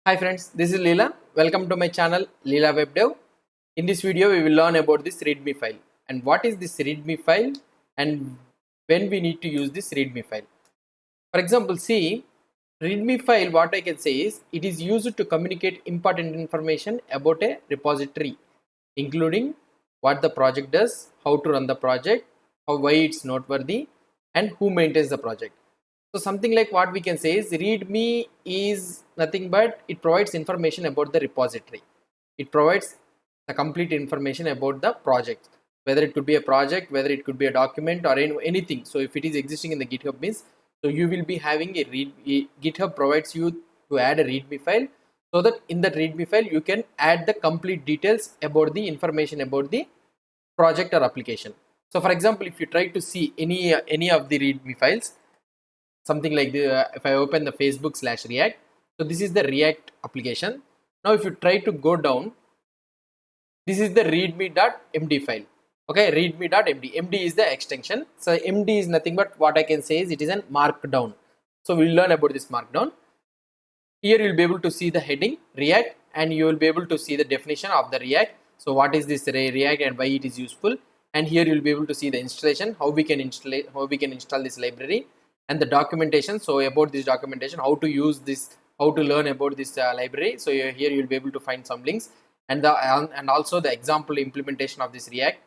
Hi friends, this is Leela. Welcome to my channel Leela Web Dev. In this video, we will learn about this README file and what is this README file and when we need to use this README file. For example, see, README file, what I can say is it is used to communicate important information about a repository, including what the project does, how to run the project, why it's noteworthy, and who maintains the project. So something like what we can say is README is nothing but it provides information about the repository. It provides the complete information about the project, whether it could be a project, whether it could be a document or anything. So if it is existing in the GitHub means, so you will be having GitHub provides you to add a README file, so that in that README file you can add the complete details about the information about the project or application. So for example, if you try to see any of the README files, something like the if I open the Facebook/React, so this is the React application. Now if you try to go down, this is the readme.md file. Okay, readme.md. md is the extension. So md is nothing but what I can say is it is a markdown. So we'll learn about this markdown. Here you'll be able to see the heading React, and you will be able to see the definition of the React. So what is this React and why it is useful, and here you'll be able to see the installation, how we can install this library, and the documentation. So about this documentation, how to use this, how to learn about this library. So here you'll be able to find some links, and also the example implementation of this React,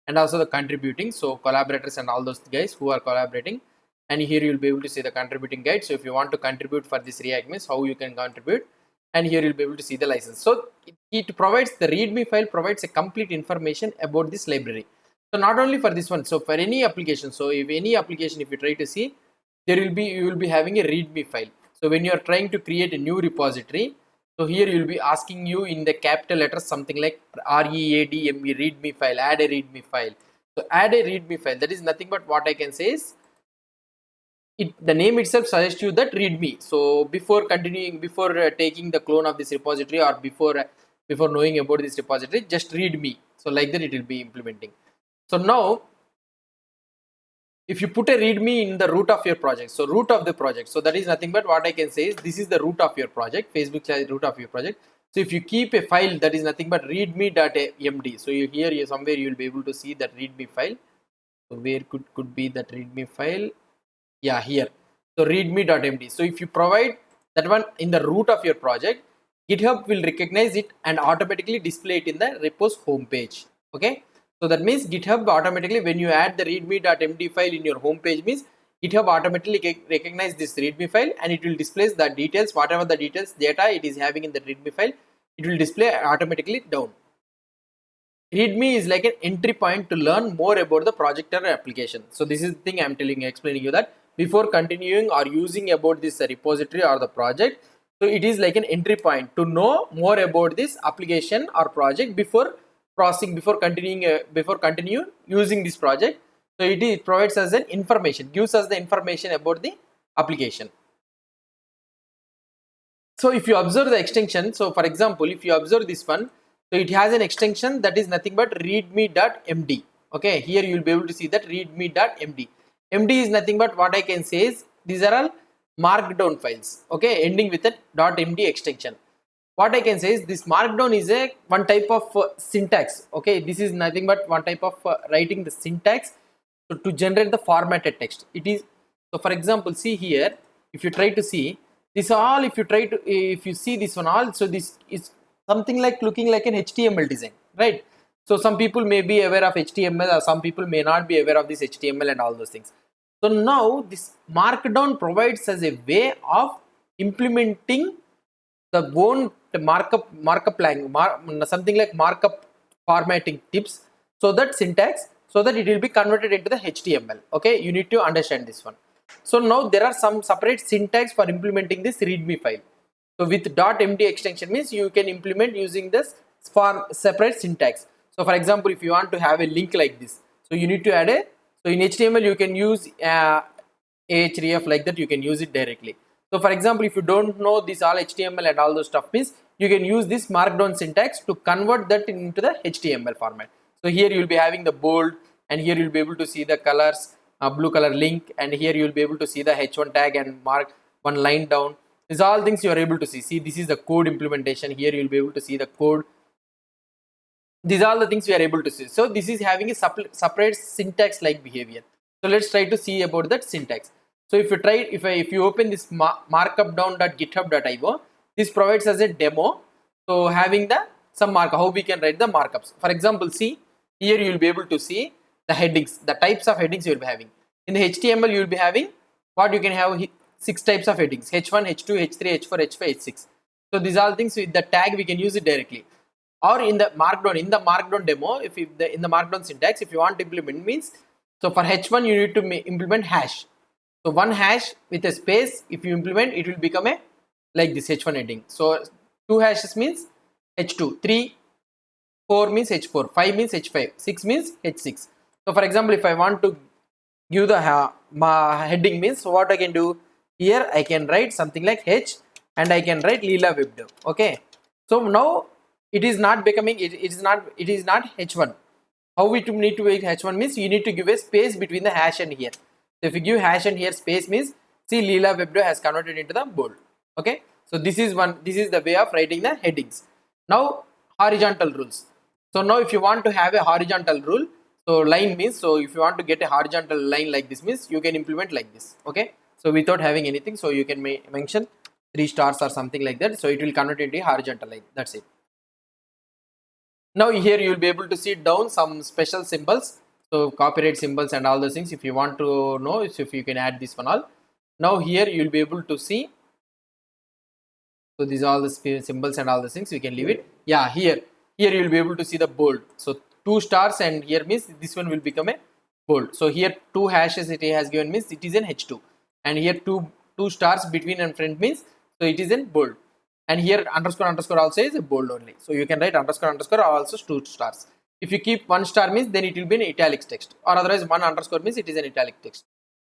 and also the contributing, so collaborators and all those guys who are collaborating. And here you'll be able to see the contributing guide. So if you want to contribute for this React means how you can contribute, and here you'll be able to see the license. So it provides, the readme file provides a complete information about this library. So not only for this one, so for any application, so if any application, if you try to see, you will be having a readme file. So when you are trying to create a new repository, so here you will be asking you in the capital letters something like README, readme file, add a readme file. So add a readme file, that is nothing but what I can say is, the name itself suggests you that readme. So before continuing, before taking the clone of this repository, or before knowing about this repository, just readme. So like that it will be implementing. So now if you put a readme in the root of your project, so root of the project, so that is nothing but what I can say is this is the root of your project, Facebook root of your project. So if you keep a file that is nothing but readme.md, so here somewhere you will be able to see that readme file. So where could be that readme file? Yeah, here. So readme.md. So if you provide that one in the root of your project, GitHub will recognize it and automatically display it in the repos homepage. Okay. So that means GitHub automatically, when you add the readme.md file in your homepage, means GitHub automatically recognize this readme file, and it will display the details, whatever the details data it is having in the readme file, it will display automatically down. README is like an entry point to learn more about the project or application. So this is the thing I'm explaining you, that before continuing or using about this repository or the project, so it is like an entry point to know more about this application or project before continue using this project. So it provides us an information, gives us the information about the application. So if you observe the extension, so for example, if you observe this one, so it has an extension that is nothing but readme.md. Okay, here you will be able to see that readme.md. md is nothing but what I can say is these are all markdown files. Okay, ending with a .md extension. What I can say is this markdown is a one type of syntax. Okay, this is nothing but one type of writing the syntax, so to generate the formatted text. It is, so for example, see here, if you try to see this all, if you see this one all, so this is something like looking like an HTML design, right? So some people may be aware of HTML, or some people may not be aware of this HTML and all those things. So now this markdown provides us a way of implementing the own markup language, something like markup formatting tips, so that syntax, so that it will be converted into the HTML. Okay, you need to understand this one. So now there are some separate syntax for implementing this readme file. So with .md extension means you can implement using this for separate syntax. So for example, if you want to have a link like this, so you need to add a, so in HTML you can use ahref, like that you can use it directly. So for example, if you don't know this all HTML and all those stuff means, you can use this markdown syntax to convert that into the HTML format. So here you will be having the bold, and here you will be able to see the colors, blue color link, and here you will be able to see the h1 tag and mark one line down, These all things you are able to see. See, this is the code implementation. Here you will be able to see the code. These are all the things we are able to see. So this is having a separate syntax like behavior. So let's try to see about that syntax. So if you try, if you open this markup.github.io, this provides us a demo. So having the some markup, how we can write the markups. For example, see here you will be able to see the headings, the types of headings you will be having. In the HTML you will be having what you can have 6 types of headings: H1, H2, H3, H4, H5, H6. So these are things with the tag we can use it directly. Or in the markdown demo, if in the markdown syntax, if you want to implement means, so for h1 you need to implement hash. So one hash with a space, if you implement, it will become a like this h1 heading. So two hashes means h2, 3, 4 means h4, 5 means h5, 6 means h6. So for example, if I want to give the heading means, so what I can do here, I can write something like h and I can write Leela Web Dev. Okay, so now it is not becoming it is not h1. How we need to make h1 means you need to give a space between the hash and here. So if you give hash and here space means, see, Leela Web Dev has converted into the bold. Okay, so this is the way of writing the headings. Now horizontal rules. So now if you want to have a horizontal rule, so line means, so if you want to get a horizontal line like this means, you can implement like this. Okay, so without having anything, so you can mention 3 stars or something like that, so it will convert into a horizontal line. That's it. Now here you will be able to see down some special symbols, so copyright symbols and all those things. If you want to know, if you can add this one all. Now here you will be able to see, so these are all the symbols and all the things. We can leave it. Yeah, here you will be able to see the bold. So 2 stars and here means this one will become a bold. So here 2 hashes it has given means it is an h2, and here two stars between and front means, so it is in bold. And here underscore also is a bold only. So you can write underscore or also 2 stars. If you keep 1 star means, then it will be an italic text, or otherwise 1 underscore means it is an italic text.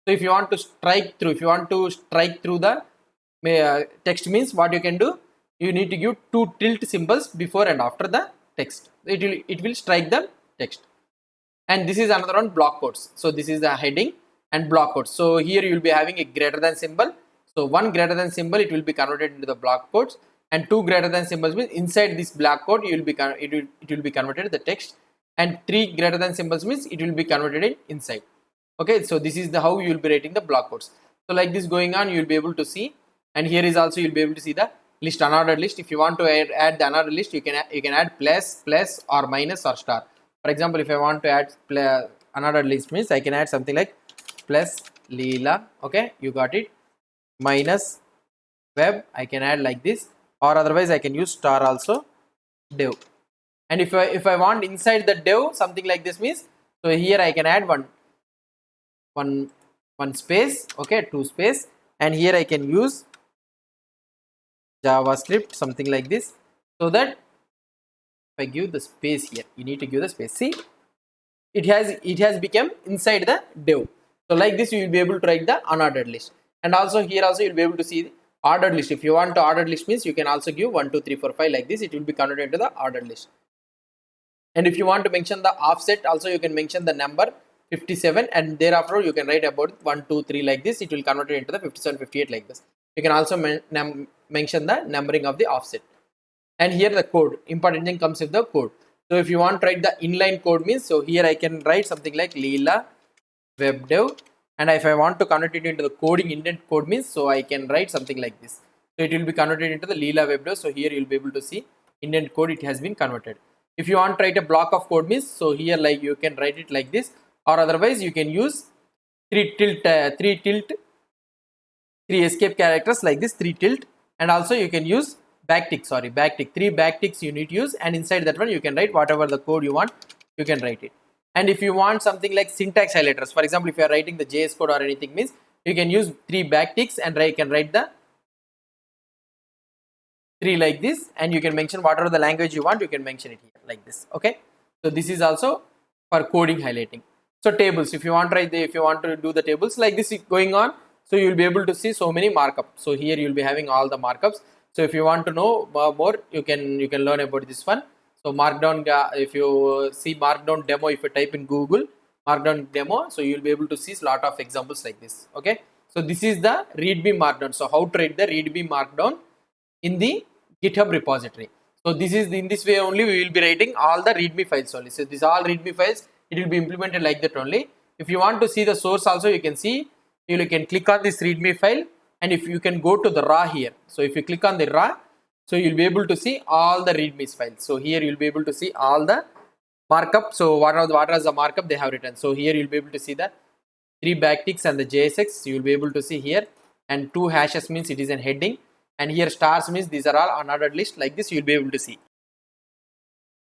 So if you want to strike through, the text means, what you can do, you need to give 2 tilt symbols before and after the text. It will strike the text. And this is another one, block quotes. So this is the heading and block quotes. So here you will be having a greater than symbol. So 1 greater than symbol, it will be converted into the block quotes, and 2 greater than symbols means inside this block quote you will be it will be converted to the text, and 3 greater than symbols means it will be converted in inside. Okay, so this is the how you will be writing the block quotes. So like this going on, you will be able to see, and here is also you will be able to see the list, unordered list. If you want to add the unordered list, you can add plus or minus or star. For example, if I want to add unordered list means, I can add something like plus Leela. Okay, you got it. Minus web, I can add like this, or otherwise I can use star also dev. And if I want inside the dev something like this means, so here I can add one space, okay, 2 space, and here I can use JavaScript something like this, so that if I give the space here, you need to give the space. See, it has become inside the dev. So like this you will be able to write the unordered list. And also here also you will be able to see the ordered list. If you want to ordered list means, you can also give 1 2 3 4 5 like this, it will be converted into the ordered list. And if you want to mention the offset also, you can mention the number 57, and thereafter you can write about 1 2 3 like this, it will convert it into the 57 58 like this. You can also mention the numbering of the offset. And here the code, important thing comes with the code. So if you want to write the inline code means, so here I can write something like Leela Web Dev, and if I want to convert it into the coding indent code means, so I can write something like this. So it will be converted into the Leela Web Dev. So here you will be able to see indent code, it has been converted. If you want to write a block of code means, so here like you can write it like this, or otherwise you can use 3 escape characters like this, 3 tilt, and also you can use backtick, 3 backticks you need to use, and inside that one you can write whatever the code you want, you can write it. And if you want something like syntax highlighters, for example, if you are writing the JS code or anything means, you can use 3 backticks and you can write the 3 like this, and you can mention whatever the language you want, you can mention it here like this. Okay, so this is also for coding highlighting. So tables, if you want to write if you want to do the tables like this going on, so you will be able to see so many markups. So here you will be having all the markups. So if you want to know more, you can learn about this one. So markdown, if you see markdown demo, if you type in Google markdown demo, so you will be able to see a lot of examples like this. Okay, So this is the readme markdown. So how to write the readme markdown in the GitHub repository. So this is in this way only we will be writing all the readme files only. So these all readme files, it will be implemented like that only. If you want to see the source also, you can see, you can click on this readme file, and if you can go to the raw here. So if you click on the raw, so you'll be able to see all the readme files. So here you'll be able to see all the markup. So what are the markup they have written. So here you'll be able to see the 3 backticks and the JSX. You will be able to see here, and 2 hashes means it is an heading, and here stars means these are all unordered list. Like this you will be able to see.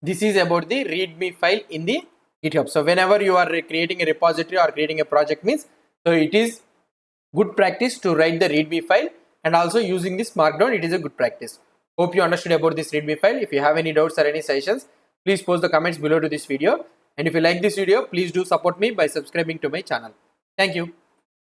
This is about the readme file in the GitHub. So whenever you are creating a repository or creating a project means, so it is good practice to write the readme file, and also using this markdown, it is a good practice. Hope you understood about this readme file. If you have any doubts or any suggestions, please post the comments below to this video. And if you like this video, please do support me by subscribing to my channel. Thank you.